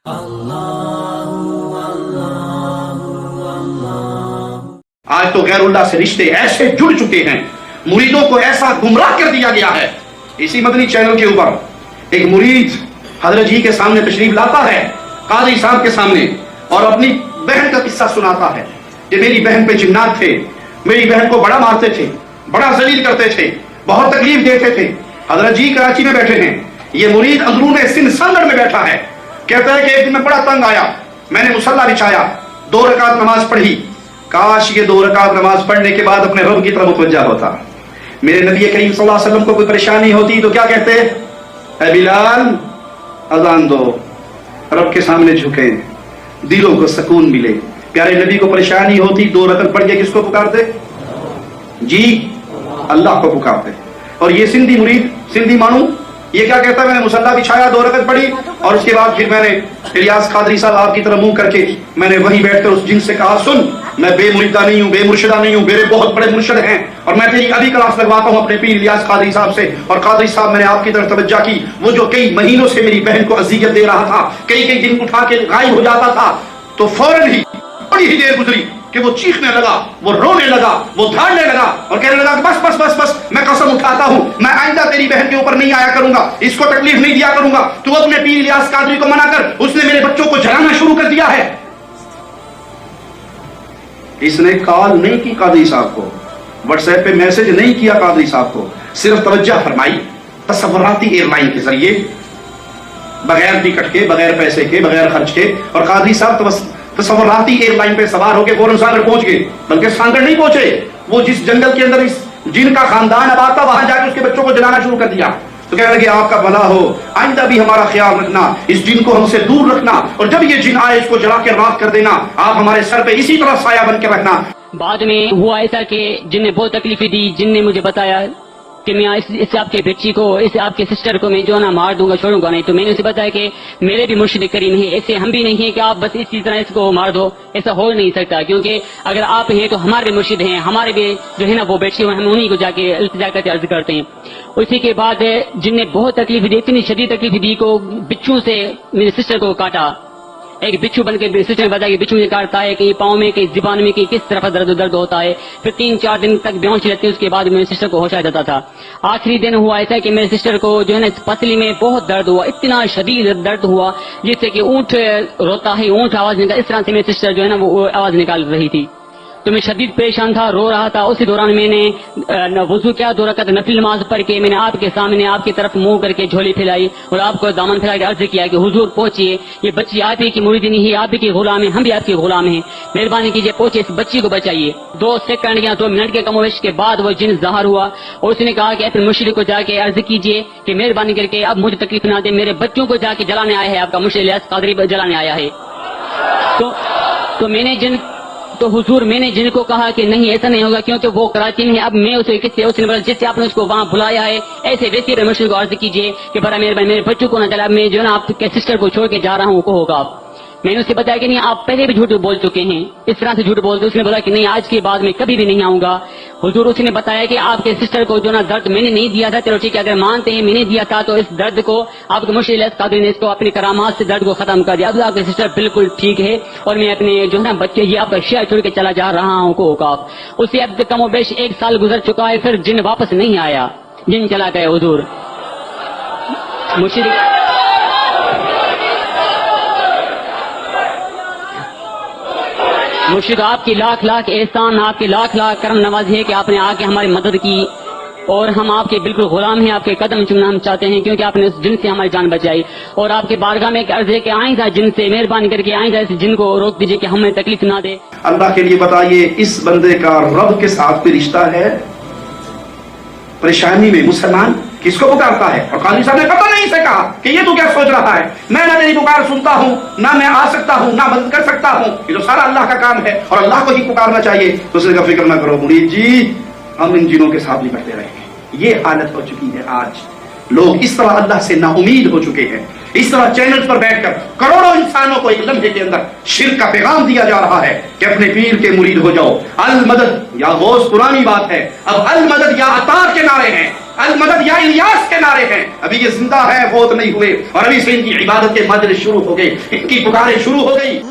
آج تو غیراللہ سے رشتے ایسے جڑ چکے ہیں، مریدوں کو ایسا گمراہ کر دیا گیا ہے۔ اسی مدنی چینل کے اوپر ایک مرید حضرت جی کے سامنے تشریف لاتا ہے، قاضی صاحب کے سامنے، اور اپنی بہن کا قصہ سناتا ہے کہ میری بہن پہ جنات تھے، میری بہن کو بڑا مارتے تھے، بڑا ذلیل کرتے تھے، بہت تکلیف دیتے تھے۔ حضرت جی کراچی میں بیٹھے ہیں، یہ مرید اندرون سندھ سانگڑ میں بیٹھا ہے، کہتا ہے کہ ایک دن میں بڑا تنگ آیا، میں نے مصلی بچھایا، 2 رکعت نماز پڑھی، کاش یہ 2 رکعت نماز پڑھنے کے بعد اپنے رب کی طرف متوجہ ہوتا۔ میرے نبی کریم صلی اللہ علیہ وسلم کو کوئی پریشانی ہوتی تو کیا کہتے؟ اے بلال اذان دو، رب کے سامنے جھکیں، دلوں کو سکون ملے۔ پیارے نبی کو پریشانی ہوتی 2 رکعت پڑھ کے کس کو پکارتے؟ جی اللہ کو پکارتے۔ اور یہ سندھی مرید، سندھی مانو، یہ کیا کہتا ہے؟ میں نے مصلی بچھایا، 2 رکعت پڑھی، اور اس کے بعد پھر میں نے الیاس قادری صاحب آپ کی طرف منہ کر کے میں نے وہیں بیٹھ کر اس جن سے کہا، سن میں بے مریدہ نہیں ہوں، بے مرشدہ نہیں ہوں، میرے بہت بڑے مرشد ہیں، اور میں تیری ابھی کلاس لگواتا ہوں اپنے پیر الیاس قادری صاحب سے۔ اور قادری صاحب میں نے آپ کی طرف توجہ کی، وہ جو کئی مہینوں سے میری بہن کو اذیت دے رہا تھا، کئی دن اٹھا کے غائب ہو جاتا تھا، تو فوراً ہی بڑی ہی دیر گزری کہ وہ چیخنے لگا، وہ رونے لگا، وہ دھاڑنے لگا، اور کہنے لگا کہ بس بس بس بس میں قسم اٹھاتا ہوں میں آئندہ تیری بہن کے اوپر نہیں آیا کروں گا، اس کو تکلیف نہیں دیا کروں گا، تو اپنے پیر الیاس قادری کو منع کر، اس نے میرے بچوں کو جلانا شروع کر دیا ہے۔ اس نے کال نہیں کی قادری صاحب کو، واٹس ایپ پہ میسج نہیں کیا قادری صاحب کو، صرف توجہ فرمائی تصوراتی ایئر لائن کے ذریعے، بغیر ٹکٹ کے، بغیر پیسے کے، بغیر خرچ کے، اور قادری صاحب تصوراتی ایئر لائن پہ سوار ہو کے فوراً سانگڑ پہنچ گئے۔ بلکہ سانگڑ نہیں پہنچے، وہ جس جنگل کے اندر اس جن کا خاندان آباد تھا وہاں جا کے اس کے بچوں کو جلانا شروع کر دیا۔ تو کہنے لگے آپ کا بھلا ہو، آئندہ بھی ہمارا خیال رکھنا، اس جن کو ہم سے دور رکھنا، اور جب یہ جن آئے اس کو جلا کے راکھ کر دینا، آپ ہمارے سر پہ اسی طرح سایہ بن کے رکھنا۔ بعد میں ہوا ایسا کہ جن نے بہت تکلیفیں دی، جن نے مجھے بتایا کہ میں اس آپ کے بچی کو، اس آپ کے سسٹر کو میں جو ہے نا مار دوں گا، چھوڑوں گا نہیں۔ تو میں نے اسے بتایا کہ میرے بھی مرشد کریم ہیں، ایسے ہم بھی نہیں ہیں کہ آپ بس اسی طرح اس کو مار دو، ایسا ہو نہیں سکتا، کیونکہ اگر آپ ہیں تو ہمارے بھی مرشد ہیں، ہمارے بھی جو ہے نا وہ بیٹھے ہوئے، ہم انہیں کو جا کے التجا کرتے عرض کرتے ہیں۔ اسی کے بعد جن نے بہت تکلیف دی، اتنی شدید تکلیف دی کو بچوں سے میرے سسٹر کو کاٹا، ایک بچھو بن کے سسٹر نے بتایا کہ بچھو نے کاٹتا ہے، کہیں پاؤں میں، کہیں زبان میں، کہیں کس طرف درد ہوتا ہے، پھر 3-4 دن تک بیہوش رہتے ہیں۔ اس کے بعد میرے سسٹر کو ہوش آ جاتا تھا۔ آخری دن ہوا ایسا کہ میرے سسٹر کو جو ہے نا پسلی میں بہت درد ہوا، اتنا شدید درد ہوا جس سے کہ اونٹ روتا ہے، اونٹ آواز نکال، اس طرح سے میرے سسٹر جو ہے نا وہ آواز نکال رہی تھی۔ تو میں شدید پریشان تھا، رو رہا تھا۔ اسی دوران میں نے وضو کیا، 2 رکعت نفل نماز پڑھ کے میں نے آپ کے سامنے آپ کی طرف منہ کر کے جھولی پھیلائی اور آپ کو دامن پھیلا کے عرض کیا کہ حضور پہنچیے، یہ بچی آپ ہی کی مریدی نہیں ہے، آپ ہی کے غلام ہیں، ہم بھی آپ کے غلام ہیں، مہربانی کیجیے پہنچے، اس بچی کو بچائیے۔ 2 سیکنڈ یا 2 منٹ کے کم و بیش کے بعد وہ جن ظاہر ہوا، اور اس نے کہا کہ اپنے مرشد کو جا کے عرض کیجیے کہ مہربانی کر کے اب مجھے تکلیف نہ دے، میرے بچوں کو جا کے جلانے آیا ہے، آپ کا مرشد الیاس قادری جلانے آیا ہے۔ تو میں نے حضور میں نے جن کو کہا کہ نہیں ایسا نہیں ہوگا، کیونکہ وہ کراچی میں ہے، اب میں اسے کس سے، اس نے بولا جس سے آپ نے اس کو وہاں بلایا ہے ایسے ویسے میرے مرشد کو عرض کیجیے کہ برا مہربانی میرے بچوں کو نہ چلا، میں جو ہے نا آپ کے سسٹر کو چھوڑ کے جا رہا ہوں، کو ہوگا آپ۔ میں نے اسے بتایا کہ نہیں آپ پہلے بھی جھوٹ بول چکے ہیں، اس طرح سے جھوٹ بولتے۔ اس نے بولا کہ نہیں آج کے بعد میں کبھی بھی نہیں آؤں گا۔ حضور اس نے بتایا کہ آپ کے سسٹر کو جو نا درد میں نے نہیں دیا تھا، چلو ٹھیک ہے اگر مانتے ہیں میں نے دیا تھا، تو اس درد کو آپ کے مرشد الیاس قادری نے اس کو اپنی کرامات سے درد کو ختم کر دیا۔ اب آپ کے سسٹر بالکل ٹھیک ہے، اور میں اپنے جو ہے نا بچے یہ آپ کا شہر چھوڑ کے چلا جا رہا ہوں، کو آپ اسے اب کم و بیش 1 سال گزر چکا ہے، پھر جن واپس نہیں آیا، جن چلا گئے حضور۔ مرشد آپ کی لاکھ لاکھ احسان، آپ کی لاکھ لاکھ کرم نوازی ہے کہ آپ نے آ کے ہماری مدد کی، اور ہم آپ کے بالکل غلام ہیں، آپ کے قدم چومنا ہم چاہتے ہیں، کیونکہ آپ نے اس جن سے ہماری جان بچائی۔ اور آپ کے بارگاہ میں ایک عرض ہے کہ آئندہ جن سے مہربانی کر کے آئندہ اس جن کو روک دیجیے کہ ہمیں تکلیف نہ دے۔ اللہ کے لیے بتائیے اس بندے کا رب کے ساتھ کوئی رشتہ ہے؟ پریشانی میں مسلمان کس کو پکارتا ہے؟ اور قاضی صاحب نے قطع نہیں سے کہا کہ یہ تو کیا سوچ رہا ہے، میں نہ تیری پکار سنتا ہوں، نہ میں آ سکتا ہوں، نہ مدد کر سکتا ہوں، یہ تو سارا اللہ کا کام ہے اور اللہ کو ہی پکارنا چاہیے۔ تو اس نے کہا فکر نہ کرو مرید جی، ہم ان جنوں کے ساتھ نپٹتے رہیں گے۔ یہ حالت ہو چکی ہے، آج لوگ اس طرح اللہ سے نا امید ہو چکے ہیں، اس طرح چینل پر بیٹھ کر کروڑوں انسانوں کو ایک لمحے کے اندر شرک کا پیغام دیا جا رہا ہے کہ اپنے پیر کے مرید ہو جاؤ، المدد یا غوث پرانی بات ہے، اب المدد یا عطار کے نعرے ہیں، المدد یا الیاس کے نعرے ہیں. ابھی یہ زندہ ہیں، فوت نہیں ہوئے، اور ابھی سے ان کی عبادت کے مجلس شروع ہو گئے، ان کی پکاریں شروع ہو گئی.